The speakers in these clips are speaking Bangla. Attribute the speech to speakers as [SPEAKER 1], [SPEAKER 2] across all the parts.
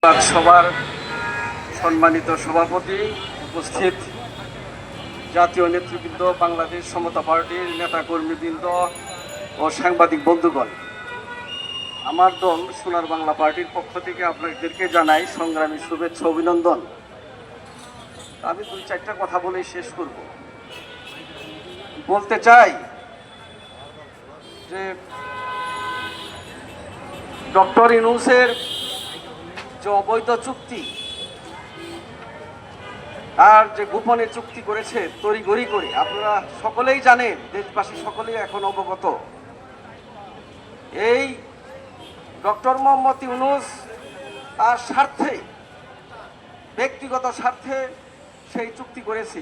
[SPEAKER 1] সভার সম্মানিত সভাপতি, উপস্থিত জাতীয় নেতৃবৃন্দ, বাংলাদেশ সমতা পার্টির নেতাকর্মীবৃন্দ ও সাংবাদিক বন্ধুগণ, আমার দল সোনার বাংলা পার্টির পক্ষ থেকে আপনাদেরকে জানাই সংগ্রামী শুভেচ্ছা, অভিনন্দন। আমি 2-4টা কথা বলেই শেষ করব। বলতে চাই যে ডক্টর ইউনূসের যে অবৈধ চুক্তি, আর যে গোপনে চুক্তি করেছে তড়িঘড়ি করে, আপনারা সকলেই জানেন, দেশবাসী সকলেই এখন অবগত। এই ডক্টর মোহাম্মদ ইউনূস তার স্বার্থে, ব্যক্তিগত স্বার্থে সেই চুক্তি করেছে।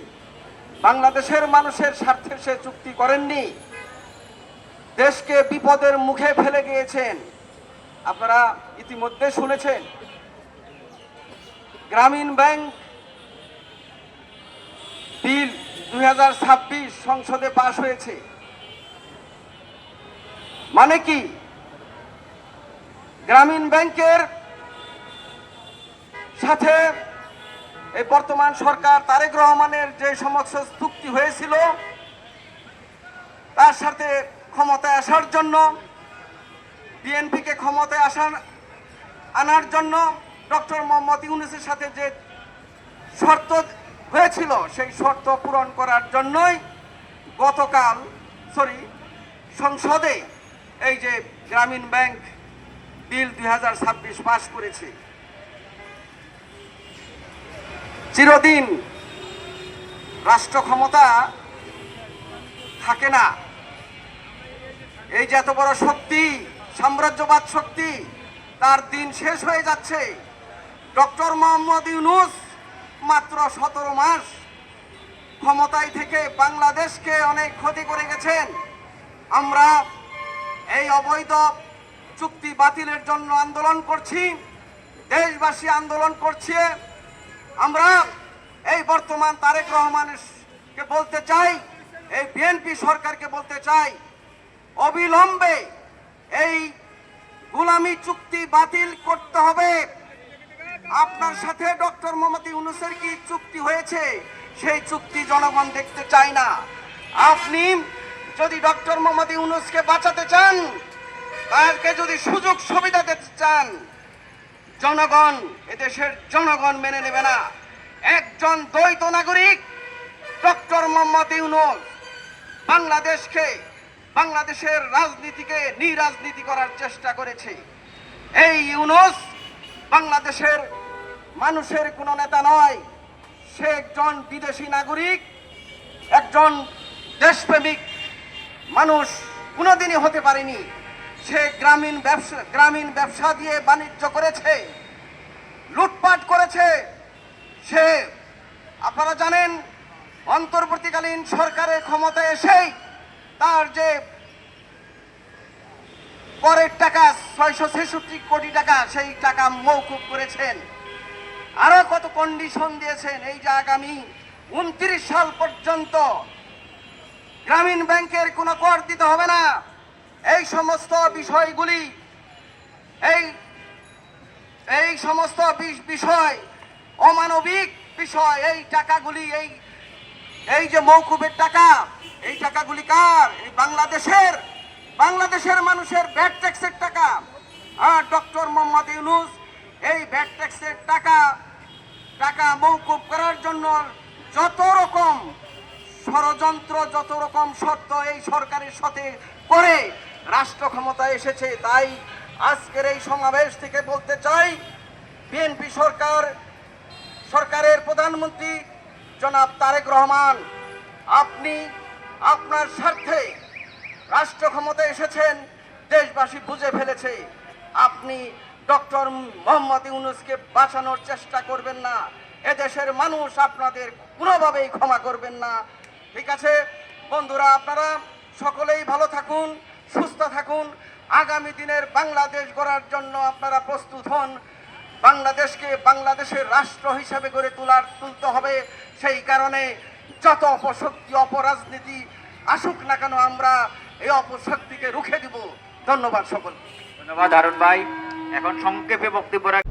[SPEAKER 1] বাংলাদেশের মানুষের স্বার্থে সে চুক্তি করেননি। দেশকে বিপদের মুখে ফেলে গিয়েছেন। আপনারা ইতিমধ্যে শুনেছেন, গ্রামীণ ব্যাংক বিল 2026 সংসদে পাশ হয়েছে। মানে কি? গ্রামীণ ব্যাংকের সাথে এই বর্তমান সরকার তারেক রহমানের যে সমস্ত চুক্তি হয়েছিল, তার সাথে ক্ষমতায় আসার জন্য, বিএনপিকে ক্ষমতায় আনার জন্য ডক্টর মোহাম্মদ ইউনূসের সাথে যে শর্ত হয়েছিল, সেই শর্ত পূরণ করার জন্যই গতকাল সংসদে এই যে গ্রামীণ ব্যাংক বিল 2026 পাস করেছে। চিরদিন রাষ্ট্র ক্ষমতা থাকে না। এই যে এত বড় শক্তি, সাম্রাজ্যবাদ শক্তি, তার দিন শেষ হয়ে যাচ্ছে। ডক্টর মোহাম্মদ ইউনূস মাত্র 17 মাস ক্ষমতায় থেকে বাংলাদেশকে অনেক ক্ষতি করে গেছেন। আমরা এই অবৈধ চুক্তি বাতিলের জন্য আন্দোলন করছি, দেশবাসী আন্দোলন করছে। আমরা এই বর্তমান তারেক রহমানকে বলতে চাই, এই বিএনপি সরকারকে বলতে চাই, অবিলম্বে এই গোলামি চুক্তি বাতিল করতে হবে। আপনার সাথে ডক্টর মোহাম্মদ ইউনূসের কি চুক্তি হয়েছে, সেই চুক্তি জনগণ দেখতে চায় না। আপনি যদি ডক্টর মোহাম্মদ ইউনূসকে বাঁচাতে চান, তাকে যদি সুযোগ সুবিধা দিতে চান, জনগণ, এদেশের জনগণ মেনে নেবে না। একজন দ্বৈত নাগরিক ডক্টর মোহাম্মদ ইউনূস বাংলাদেশের রাজনীতিকে নিরাজনীতি করার চেষ্টা করেছে। এই ইউনূস বাংলাদেশের মানুষের কোনো নেতা নয়। সে একজন বিদেশি নাগরিক, একজন দেশপ্রেমিক মানুষ কোনোদিনই হতে পারেনি। সে গ্রামীণ ব্যবসা দিয়ে বাণিজ্য করেছে, লুটপাট করেছে। সে, আপনারা জানেন, অন্তর্বর্তীকালীন সরকারের ক্ষমতায় এসেই তার যে করের টাকা 666 কোটি টাকা, সেই টাকা মওকুফ করেছেন। আরো কত কন্ডিশন দিয়েছেন, এই যে আগামী 29 সাল পর্যন্ত গ্রামীণ ব্যাংকের কোনো কর দিতে হবে না। এই সমস্ত বিষয়গুলি, এই সমস্ত বিষয় অমানবিক বিষয়। এই টাকাগুলি, এই যে মওকুফের টাকা, এই টাকাগুলি কার? এই বাংলাদেশের মানুষের ভ্যাট ট্যাক্সের টাকা। আর ডক্টর মোহাম্মদ ইউনূস এই ভ্যাট ট্যাক্সের টাকা মওকুফ করার জন্য যত রকম ষড়যন্ত্র, যত রকম শর্ত এই সরকারের সাথে করে রাষ্ট্র ক্ষমতায় এসেছে। তাই আজকের এই সমাবেশ থেকে বলতে চাই, বিএনপি সরকারের প্রধানমন্ত্রী জনাব তারেক রহমান, আপনি আপনার স্বার্থে রাষ্ট্র ক্ষমতায় এসেছেন, দেশবাসী বুঝে ফেলেছে। আপনি ডক্টর মোহাম্মদ ইউনূসকে বাঁচানোর চেষ্টা করবেন না। এদেশের মানুষ আপনাদের কোনোভাবেই ক্ষমা করবেন না। ঠিক আছে বন্ধুরা, আপনারা সকলেই ভালো থাকুন, সুস্থ থাকুন। আগামী দিনের বাংলাদেশ গড়ার জন্য আপনারা প্রস্তুত হন। বাংলাদেশকে বাংলাদেশের রাষ্ট্র হিসেবে গড়ে তুলতে হবে। সেই কারণে যত অপশক্তি, অপরাজনীতি আসুক না কেন, আমরা এই অপশক্তিকে রুখে দিব। ধন্যবাদ সকল।
[SPEAKER 2] ধন্যবাদ হারুন ভাই। এখন সংক্ষেপে বক্তব্য রাখ